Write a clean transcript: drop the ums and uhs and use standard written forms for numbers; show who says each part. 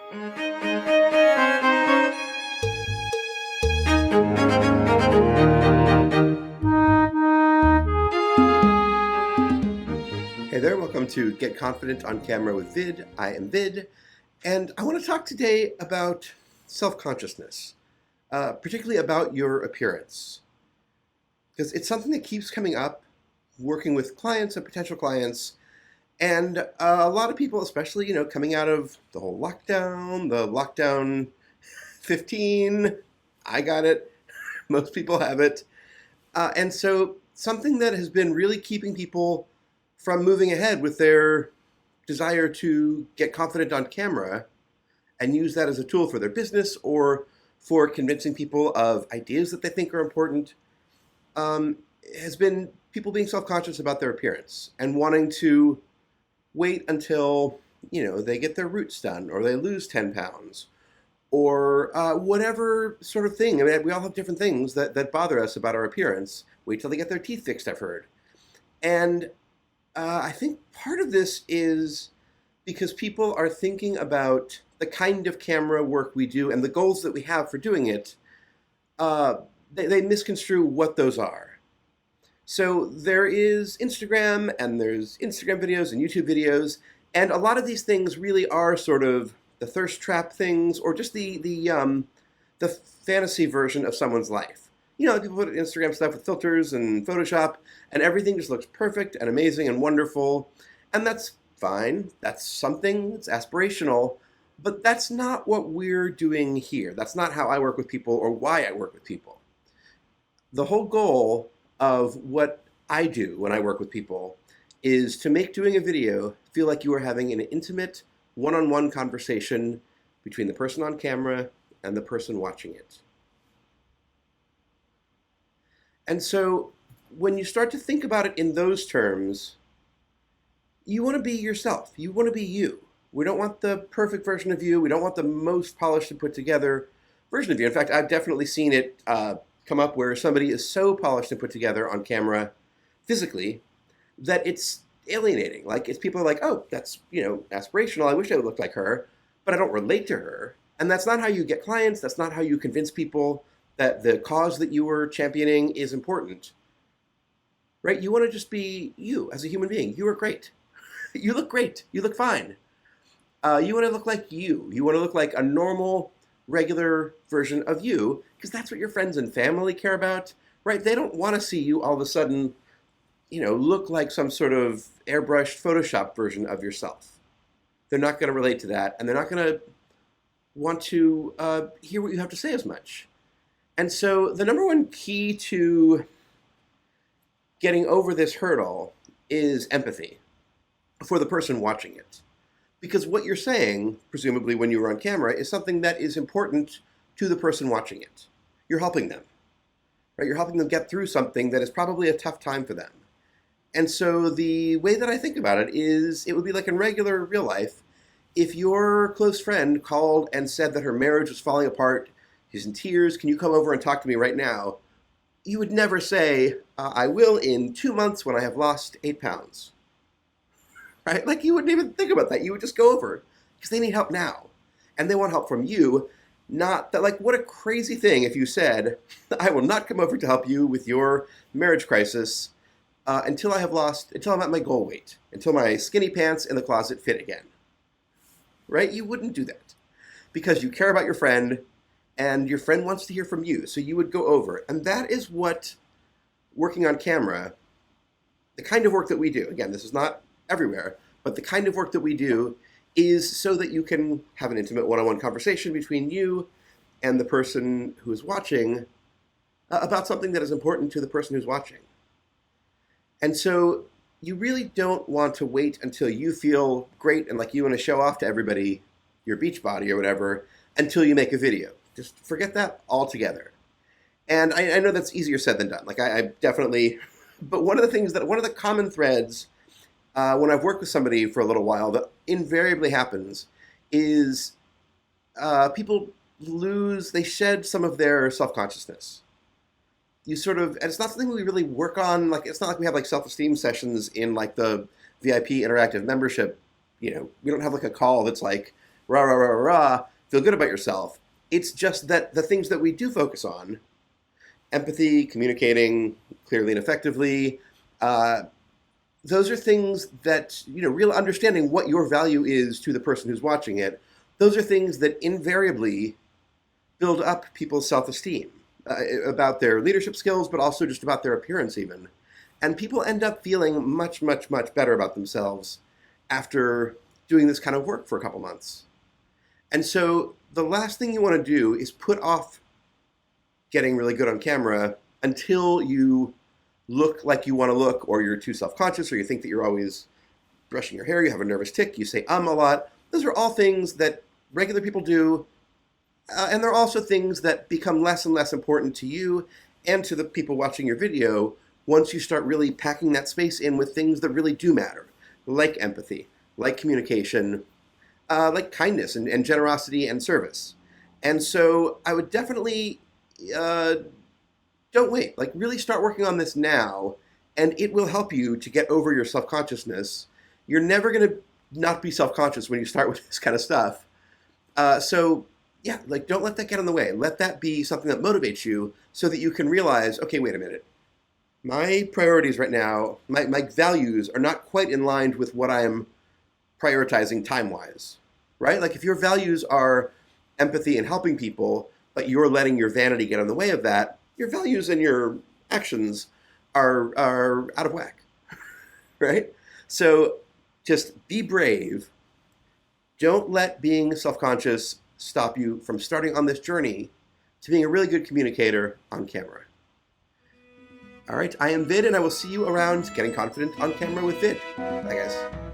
Speaker 1: Hey there, welcome to Get Confident on Camera with Vid. I am Vid, and I want to talk today about self-consciousness, particularly about your appearance, because it's something that keeps coming up working with clients and potential clients, and a lot of people, especially, coming out of the whole lockdown, the lockdown 15, I got it, most people have it, and so something that has been really keeping people from moving ahead with their desire to get confident on camera and use that as a tool for their business or for convincing people of ideas that they think are important, has been people being self-conscious about their appearance and wanting to wait until, they get their roots done or they lose 10 pounds or whatever sort of thing. I mean, we all have different things that bother us about our appearance. Wait till they get their teeth fixed, I've heard. And I think part of this is because people are thinking about the kind of camera work we do and the goals that we have for doing it. They misconstrue what those are. So there is Instagram, and there's Instagram videos and YouTube videos, and a lot of these things really are sort of the thirst trap things, or just the fantasy version of someone's life. People put Instagram stuff with filters and Photoshop, and everything just looks perfect and amazing and wonderful. And that's fine. That's something. It's aspirational. But that's not what we're doing here. That's not how I work with people or why I work with people. The whole goal of what I do when I work with people is to make doing a video feel like you are having an intimate, one-on-one conversation between the person on camera and the person watching it. And so when you start to think about it in those terms, you want to be yourself. You want to be you. We don't want the perfect version of you. We don't want the most polished and put together version of you. In fact, I've definitely seen it come up where somebody is so polished and put together on camera physically that it's alienating. Like, it's people are like, oh, that's, aspirational. I wish I would look like her, but I don't relate to her. And that's not how you get clients. That's not how you convince people that the cause that you were championing is important, right? You want to just be you as a human being. You are great. You look great. You look fine. You want to look like you. You want to look like a normal, regular version of you, because that's what your friends and family care about, right? They don't want to see you all of a sudden, look like some sort of airbrushed Photoshop version of yourself. They're not going to relate to that, and they're not going to want to hear what you have to say as much. And so the number one key to getting over this hurdle is empathy for the person watching it. Because what you're saying, presumably when you were on camera, is something that is important to the person watching it. You're helping them, right? You're helping them get through something that is probably a tough time for them. And so the way that I think about it is, it would be like in regular real life, if your close friend called and said that her marriage was falling apart, she's in tears, can you come over and talk to me right now? You would never say, I will in 2 months when I have lost 8 pounds. Right? Like, you wouldn't even think about that. You would just go over because they need help now. And they want help from you, not that, like, what a crazy thing if you said, I will not come over to help you with your marriage crisis until I'm at my goal weight, until my skinny pants in the closet fit again. Right? You wouldn't do that because you care about your friend, and your friend wants to hear from you, so you would go over. And that is what working on camera, the kind of work that we do, again, this is not everywhere, but the kind of work that we do is so that you can have an intimate one-on-one conversation between you and the person who is watching about something that is important to the person who's watching. And so you really don't want to wait until you feel great and like you want to show off to everybody your beach body or whatever until you make a video. Just forget that altogether. And I know that's easier said than done. Like, I definitely, but one of the common threads when I've worked with somebody for a little while that invariably happens is people they shed some of their self-consciousness. And it's not something we really work on. Like, it's not like we have like self-esteem sessions in like the VIP interactive membership. We don't have like a call that's like, rah, rah, rah, rah, rah, feel good about yourself. It's just that the things that we do focus on, empathy, communicating clearly and effectively, uh, those are things that, real understanding what your value is to the person who's watching it, those are things that invariably build up people's self-esteem about their leadership skills, but also just about their appearance even. And people end up feeling much, much, much better about themselves after doing this kind of work for a couple months. And so the last thing you want to do is put off getting really good on camera until you look like you want to look, or you're too self-conscious, or you think that you're always brushing your hair, you have a nervous tick, you say a lot. Those are all things that regular people do, and they're also things that become less and less important to you and to the people watching your video once you start really packing that space in with things that really do matter, like empathy, like communication, like kindness and generosity and service. And so I would definitely don't wait. Like, really start working on this now, and it will help you to get over your self-consciousness. You're never going to not be self-conscious when you start with this kind of stuff. So yeah, like, don't let that get in the way. Let that be something that motivates you so that you can realize, okay, wait a minute. My priorities right now, my values are not quite in line with what I'm prioritizing time-wise, right? Like, if your values are empathy and helping people, but you're letting your vanity get in the way of that, your values and your actions are out of whack, right? So just be brave. Don't let being self-conscious stop you from starting on this journey to being a really good communicator on camera. All right, I am Vid, and I will see you around getting confident on camera with Vid. Bye, guys.